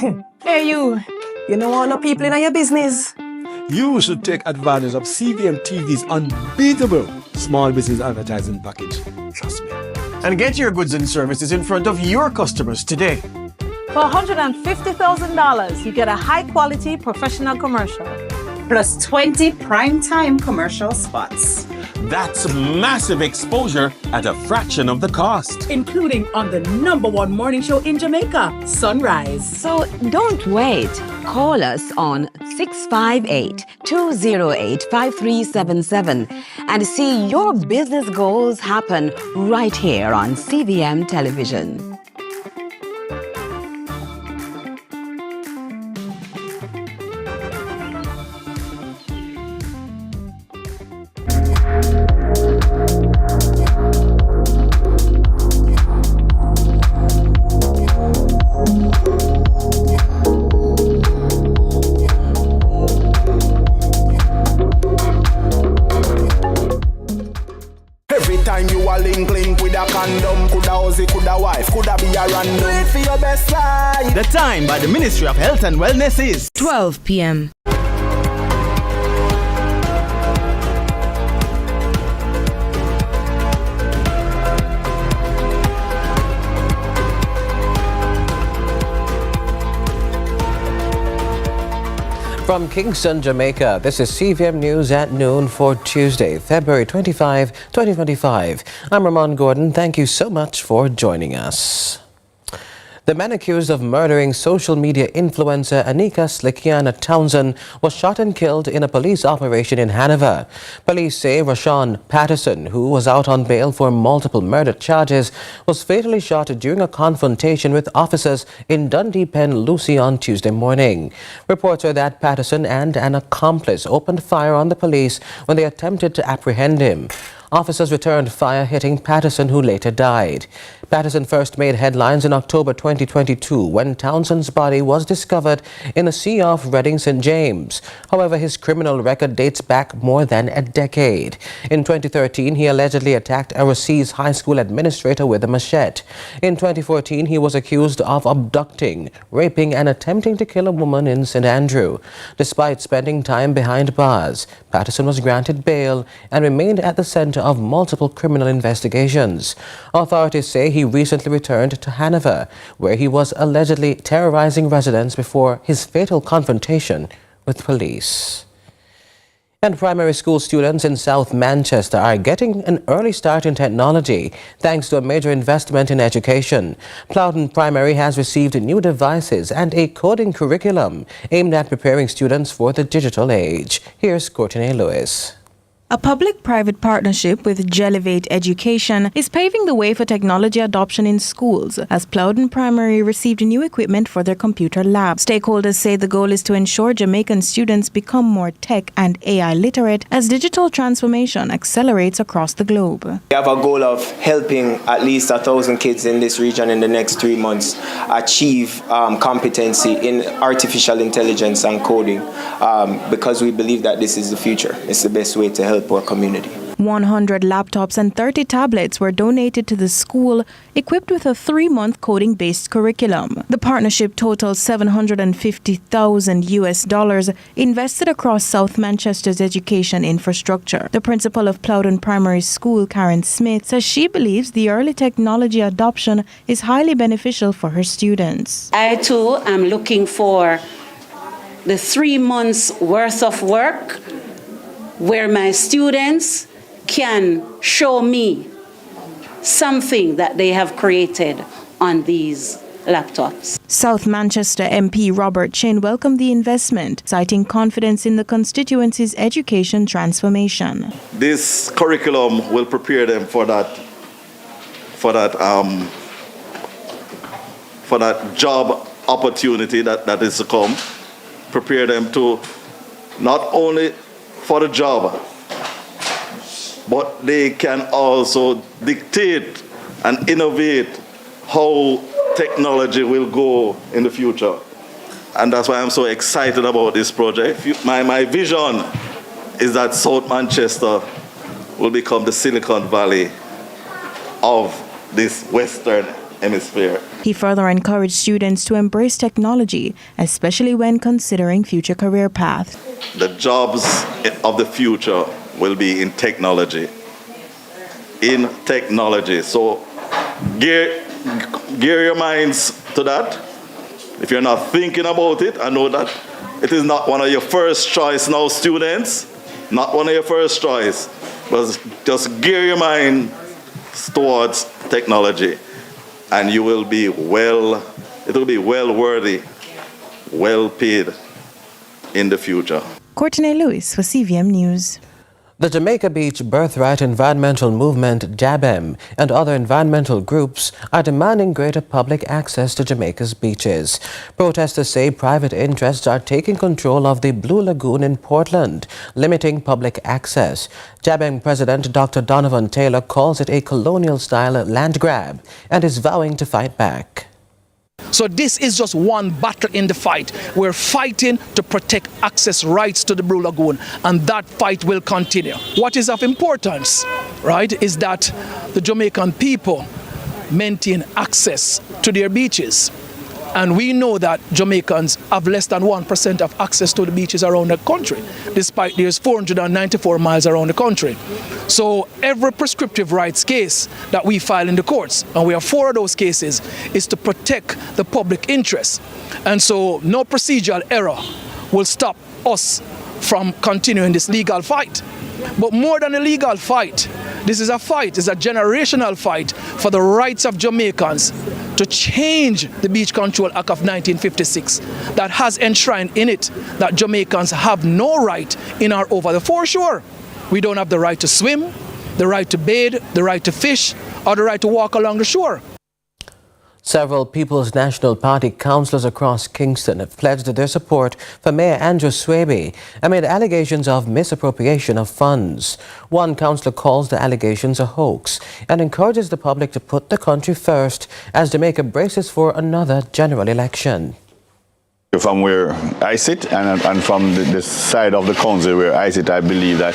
Hey you know all the people in your business? You should take advantage of CVM TV's unbeatable small business advertising package. Trust me. And get your goods and services in front of your customers today. For $150,000, you get a high-quality professional commercial. Plus 20 prime-time commercial spots. That's massive exposure at a fraction of the cost. Including on the #1 morning show in Jamaica, Sunrise. So don't wait. Call us on 658-208-5377 and see your business goals happen right here on CVM Television. With a condom, coulda Ozzy, coulda wife, coulda be a random. Do it for your best life. The time by the Ministry of Health and Wellness is 12 p.m. From Kingston, Jamaica, this is CVM News at noon for Tuesday, February 25, 2025. I'm Ramon Gordon. Thank you so much for joining us. The man accused of murdering social media influencer Anika Slickiana Townsend was shot and killed in a police operation in Hanover. Police say Rashawn Patterson, who was out on bail for multiple murder charges, was fatally shot during a confrontation with officers in Dundee Pen, Lucy on Tuesday morning. Reports are that Patterson and an accomplice opened fire on the police when they attempted to apprehend him. Officers returned fire, hitting Patterson, who later died. Patterson first made headlines in October 2022 when Townsend's body was discovered in the sea off Reading St. James. However, his criminal record dates back more than a decade. In 2013, he allegedly attacked a Received high school administrator with a machete. In 2014, he was accused of abducting, raping, and attempting to kill a woman in St. Andrew. Despite spending time behind bars, Patterson was granted bail and remained at the center of multiple criminal investigations. Authorities say he recently returned to Hanover, where he was allegedly terrorizing residents before his fatal confrontation with police. And primary school students in South Manchester are getting an early start in technology thanks to a major investment in education. Plowden Primary has received new devices and a coding curriculum aimed at preparing students for the digital age. Here's Courtney Lewis. A public-private partnership with Gelevate Education is paving the way for technology adoption in schools, as Plowden Primary received new equipment for their computer lab. Stakeholders say the goal is to ensure Jamaican students become more tech and AI literate as digital transformation accelerates across the globe. We have a goal of helping at least 1,000 kids in this region in the next 3 months achieve competency in artificial intelligence and coding because we believe that this is the future. It's the best way to help our community. 100 laptops and 30 tablets were donated to the school, equipped with a 3-month coding-based curriculum. The partnership totals $750,000 invested across South Manchester's education infrastructure. The principal of Plowden Primary School, Karen Smith, says she believes the early technology adoption is highly beneficial for her students. I too am looking for the 3 months worth of work where my students can show me something that they have created on these laptops. South Manchester MP Robert Chin welcomed the investment, citing confidence in the constituency's education transformation. This curriculum will prepare them for that job opportunity that is to come. Prepare them to not only for the job, but they can also dictate and innovate how technology will go in the future. And that's why I'm so excited about this project. My vision is that South Manchester will become the Silicon Valley of this Western hemisphere. He further encouraged students to embrace technology, especially when considering future career paths. The jobs of the future will be in technology. In technology. So gear your minds to that. If you're not thinking about it, I know that it is not one of your first choice now, students. Not one of your first choice. But just gear your mind towards technology, and you will be it will be well worthy, well paid in the future. Courtney Lewis for CVM News. The Jamaica Beach Birthright Environmental Movement, JABEM, and other environmental groups are demanding greater public access to Jamaica's beaches. Protesters say private interests are taking control of the Blue Lagoon in Portland, limiting public access. JABEM President Dr. Donovan Taylor calls it a colonial-style land grab and is vowing to fight back. So this is just one battle in the fight. We're fighting to protect access rights to the Blue Lagoon, and that fight will continue. What is of importance, right, is that the Jamaican people maintain access to their beaches. And we know that Jamaicans have less than 1% of access to the beaches around the country, despite there's 494 miles around the country. So every prescriptive rights case that we file in the courts, and we have 4 of those cases, is to protect the public interest. And so no procedural error will stop us from continuing this legal fight. But more than a legal fight, this is a fight, it's a generational fight for the rights of Jamaicans to change the Beach Control Act of 1956 that has enshrined in it that Jamaicans have no right in or over the foreshore. We don't have the right to swim, the right to bathe, the right to fish, or the right to walk along the shore. Several People's National Party councillors across Kingston have pledged their support for Mayor Andrew Swaby amid allegations of misappropriation of funds. One councillor calls the allegations a hoax and encourages the public to put the country first as Jamaica braces for another general election. From where I sit and from the side of the council where I sit, I believe that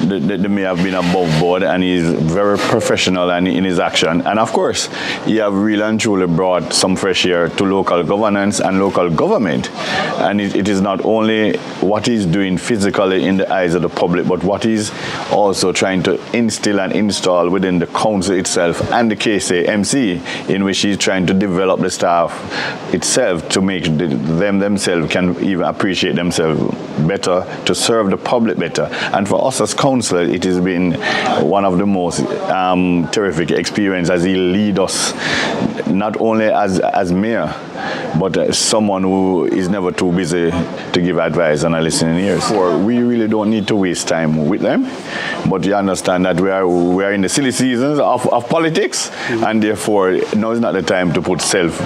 the mayor have been above board and he's very professional and in his action. And of course, he have really and truly brought some fresh air to local governance and local government. And it is not only what he's doing physically in the eyes of the public, but what he's also trying to instill and install within the council itself and the KCMC, in which he's trying to develop the staff itself to make them themselves can even appreciate themselves better, to serve the public better. And for us as councillors, it has been one of the most terrific experience as he lead us, not only as mayor, but as someone who is never too busy to give advice and a listening ears. We really don't need to waste time with them, but you understand that we are in the silly seasons of politics, and therefore now is not the time to put self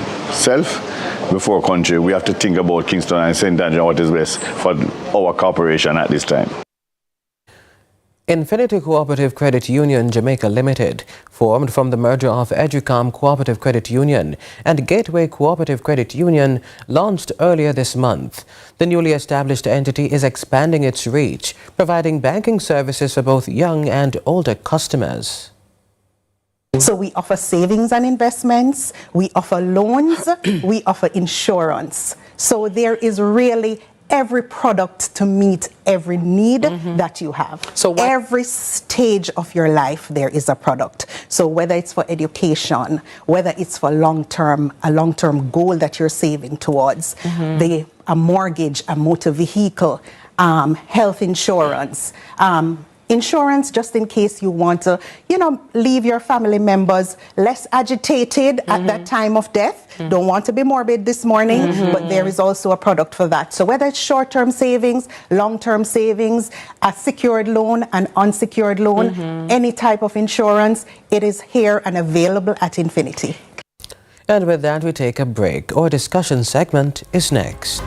before country. We have to think about Kingston and St. Andrew, what is best for our corporation at this time. Infinity Cooperative Credit Union Jamaica Limited, formed from the merger of Educom Cooperative Credit Union and Gateway Cooperative Credit Union, launched earlier this month. The newly established entity is expanding its reach, providing banking services for both young and older customers. So we offer savings and investments, we offer loans, we offer insurance. So there is really every product to meet every need that you have. So every stage of your life, there is a product. So whether it's for education, whether it's for a long-term goal that you're saving towards, a mortgage, a motor vehicle, health insurance, insurance just in case you want to, leave your family members less agitated at that time of death. Don't want to be morbid this morning, but there is also a product for that. So whether it's short-term savings, long-term savings, a secured loan, an unsecured loan, any type of insurance, it is here and available at Infinity. And with that, we take a break. Our discussion segment is next.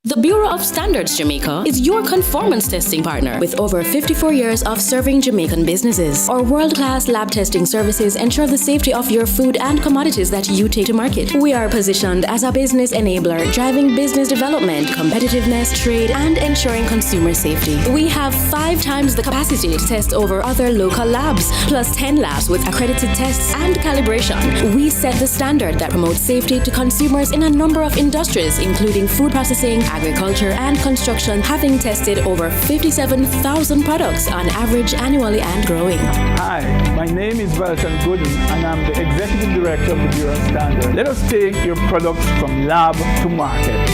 The Bureau of Standards Jamaica is your conformance testing partner with over 54 years of serving Jamaican businesses. Our world-class lab testing services ensure the safety of your food and commodities that you take to market. We are positioned as a business enabler, driving business development, competitiveness, trade, and ensuring consumer safety. We have 5 times the capacity to test over other local labs, plus 10 labs with accredited tests and calibration. We set the standard that promotes safety to consumers in a number of industries, including food processing, agriculture, and construction, having tested over 57,000 products on average annually and growing. Hi, my name is Welton Gooden, and I'm the Executive Director of the Bureau of Standards. Let us take your products from lab to market.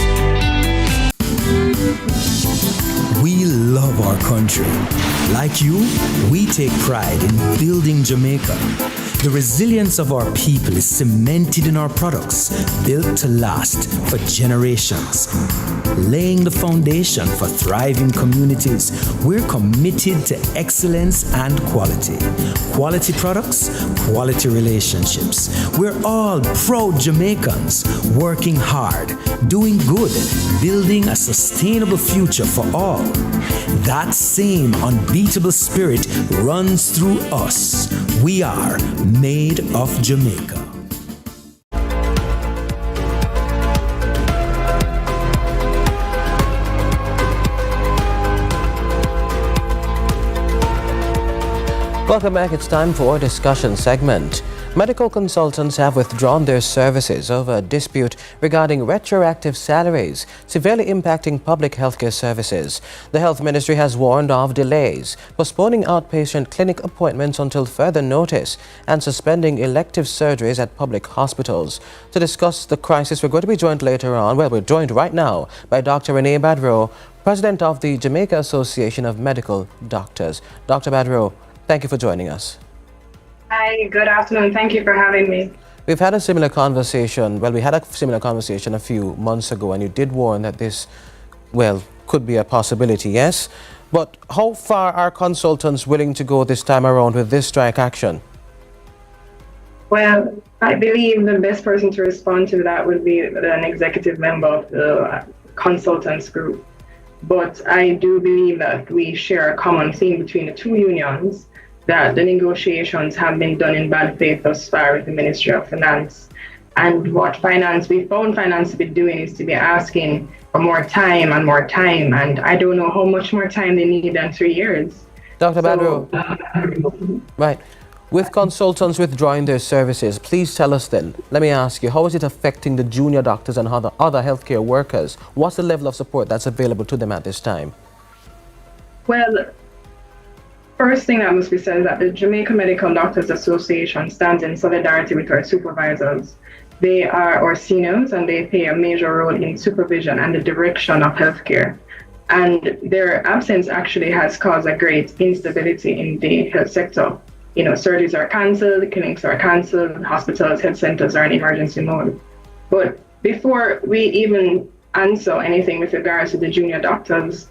We love our country. Like you, we take pride in building Jamaica. The resilience of our people is cemented in our products, built to last for generations. Laying the foundation for thriving communities, we're committed to excellence and quality. Quality products, quality relationships. We're all proud Jamaicans, working hard, doing good, building a sustainable future for all. That same unbeatable spirit runs through us. We are made of Jamaica. Welcome back. It's time for our discussion segment. Medical consultants have withdrawn their services over a dispute regarding retroactive salaries, severely impacting public healthcare services. The Health Ministry has warned of delays, postponing outpatient clinic appointments until further notice, and suspending elective surgeries at public hospitals. To discuss the crisis, we're going to be joined later on. Well, we're joined right now by Dr. Renee Badro, President of the Jamaica Association of Medical Doctors. Dr. Badro, thank you for joining us. Hi, good afternoon. Thank you for having me. We've had a similar conversation. Well, we had a similar conversation a few months ago, and you did warn that this, well, could be a possibility, yes? But how far are consultants willing to go this time around with this strike action? Well, I believe the best person to respond to that would be an executive member of the consultants group. But I do believe that we share a common theme between the two unions, that the negotiations have been done in bad faith thus far with the Ministry of Finance. And what we found finance to be doing is to be asking for more time and more time. And I don't know how much more time they need than 3 years. Dr. Badro, right. With consultants withdrawing their services, please tell us then, let me ask you, how is it affecting the junior doctors and other healthcare workers? What's the level of support that's available to them at this time? Well, first thing that must be said is that the Jamaica Medical Doctors Association stands in solidarity with our supervisors. They are our seniors and they play a major role in supervision and the direction of healthcare. And their absence actually has caused a great instability in the health sector. You know, surgeries are cancelled, clinics are cancelled, hospitals, health centers are in emergency mode. But before we even answer anything with regards to the junior doctors,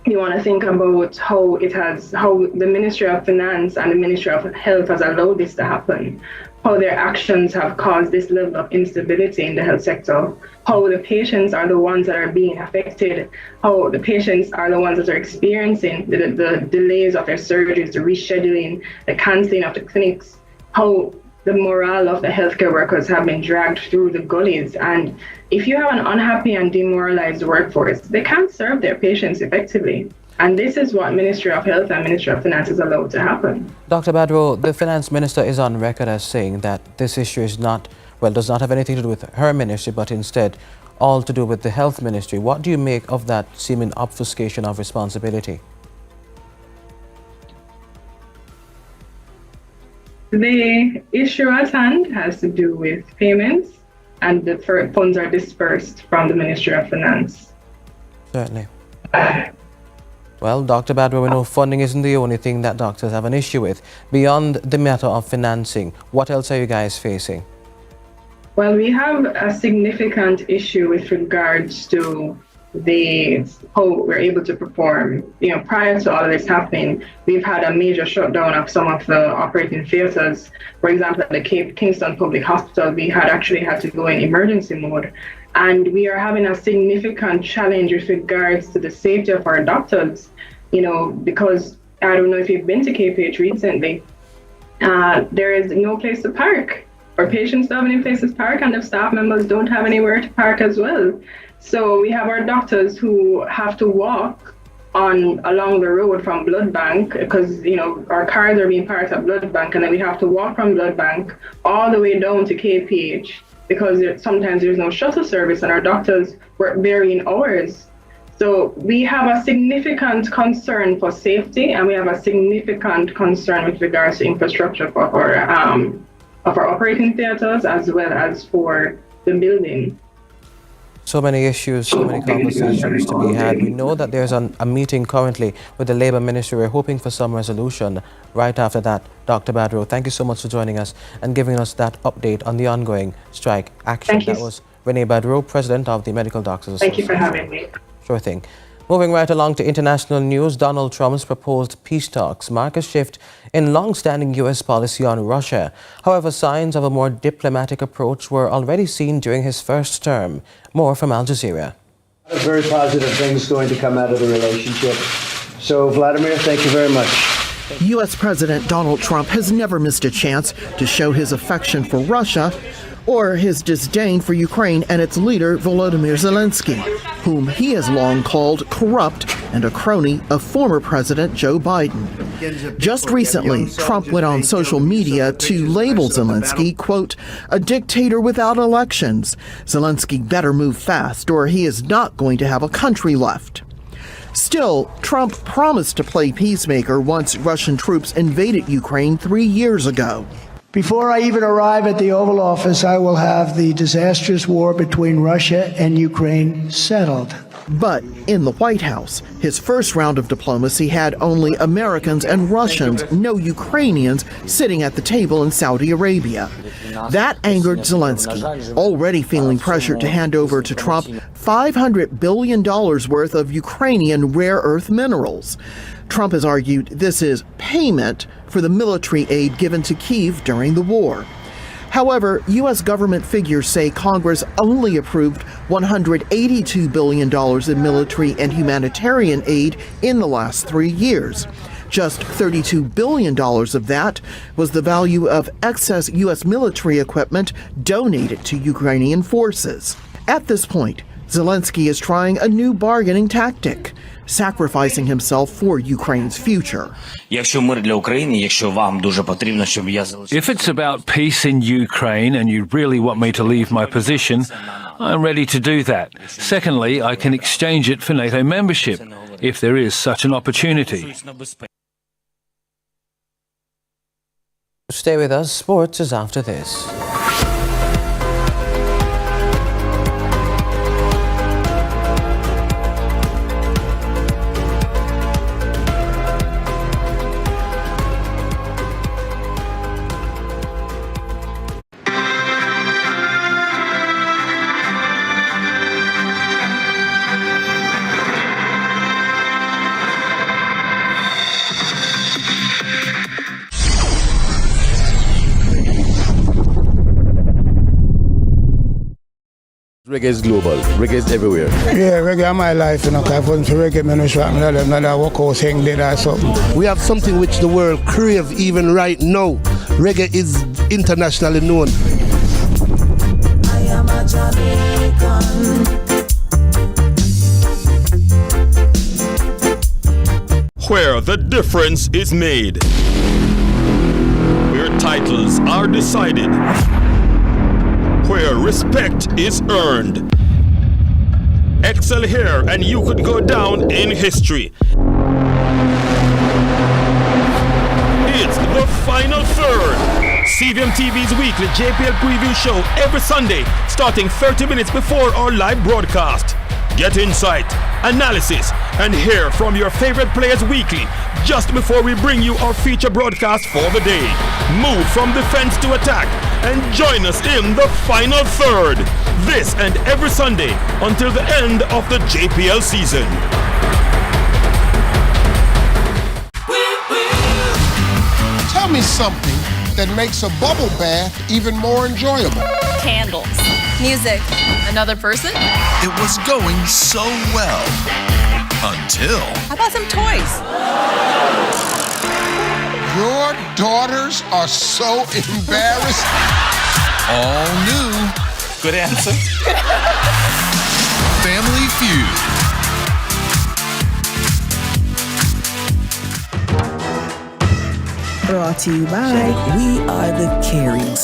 you want to think about how the Ministry of Finance and the Ministry of Health has allowed this to happen, how their actions have caused this level of instability in the health sector, how the patients are the ones that are being affected, how the patients are the ones that are experiencing the delays of their surgeries, the rescheduling, the cancelling of the clinics, how the morale of the healthcare workers have been dragged through the gullies. And if you have an unhappy and demoralized workforce, they can't serve their patients effectively. And this is what Ministry of Health and Ministry of Finance is allowed to happen. Dr. Badro, the Finance Minister is on record as saying that this issue is does not have anything to do with her ministry, but instead all to do with the Health Ministry. What do you make of that seeming obfuscation of responsibility? The issue at hand has to do with payments, and the funds are dispersed from the Ministry of Finance. Certainly. Well, Dr. Badro, we know funding isn't the only thing that doctors have an issue with. Beyond the matter of financing, what else are you guys facing? Well, we have a significant issue with regards to how we're able to perform. You know, prior to all of this happening, we've had a major shutdown of some of the operating theaters. For example, at the Kingston Public Hospital, we had to go in emergency mode. And we are having a significant challenge with regards to the safety of our doctors, because I don't know if you've been to KPH recently, there is no place to park. Our patients don't have any places to park, and the staff members don't have anywhere to park as well. So we have our doctors who have to walk along the road from Blood Bank, because our cars are being parked at Blood Bank, and then we have to walk from Blood Bank all the way down to KPH, because sometimes there's no shuttle service and our doctors work varying hours. So we have a significant concern for safety, and we have a significant concern with regards to infrastructure for our operating theaters as well as for the building. So many issues, so many conversations to be had. We know that there's a meeting currently with the Labour Ministry. We're hoping for some resolution right after that. Dr. Badro, thank you so much for joining us and giving us that update on the ongoing strike action. That was Renee Badro, President of the Medical Doctors Association. Thank you for having me. Sure thing. Moving right along to international news, Donald Trump's proposed peace talks mark a shift in long-standing U.S. policy on Russia. However, signs of a more diplomatic approach were already seen during his first term. More from Al Jazeera. Very positive things going to come out of the relationship. So, Vladimir, thank you very much. U.S. President Donald Trump has never missed a chance to show his affection for Russia or his disdain for Ukraine and its leader, Volodymyr Zelensky, whom he has long called corrupt and a crony of former President Joe Biden. Just recently, Trump went on social media to label Zelensky, quote, a dictator without elections. Zelensky better move fast or he is not going to have a country left. Still, Trump promised to play peacemaker once Russian troops invaded Ukraine 3 years ago. Before I even arrive at the Oval Office, I will have the disastrous war between Russia and Ukraine settled. But in the White House, his first round of diplomacy had only Americans and Russians, no Ukrainians, sitting at the table in Saudi Arabia. That angered Zelensky, already feeling pressured to hand over to Trump $500 billion worth of Ukrainian rare earth minerals. Trump has argued this is payment for the military aid given to Kyiv during the war. However, U.S. government figures say Congress only approved $182 billion in military and humanitarian aid in the last 3 years. Just $32 billion of that was the value of excess U.S. military equipment donated to Ukrainian forces. At this point, Zelensky is trying a new bargaining tactic, sacrificing himself for Ukraine's future. If it's about peace in Ukraine and you really want me to leave my position, I'm ready to do that. Secondly, I can exchange it for NATO membership, if there is such an opportunity. Stay with us. Sports is after this. Reggae is global. Reggae is everywhere. Yeah, reggae is my life, you know, because if it wasn't for reggae, I don't know that walk out thing did or something. We have something which the world crave even right now. Reggae is internationally known. I am a Jamaican. Where the difference is made. Where titles are decided. Where respect is earned. Excel here and you could go down in history. It's the final third. CVM TV's weekly JPL preview show every Sunday, starting 30 minutes before our live broadcast. Get insight, analysis, and hear from your favorite players weekly, just before we bring you our feature broadcast for the day. Move from defense to attack and join us in the final third. This and every Sunday until the end of the JPL season. Tell me something that makes a bubble bath even more enjoyable. Candles. Music. Another person? It was going so well. Until... How about some toys? Your daughters are so embarrassed. All new. Good answer. Family Feud. Brought to you by We Are the Caring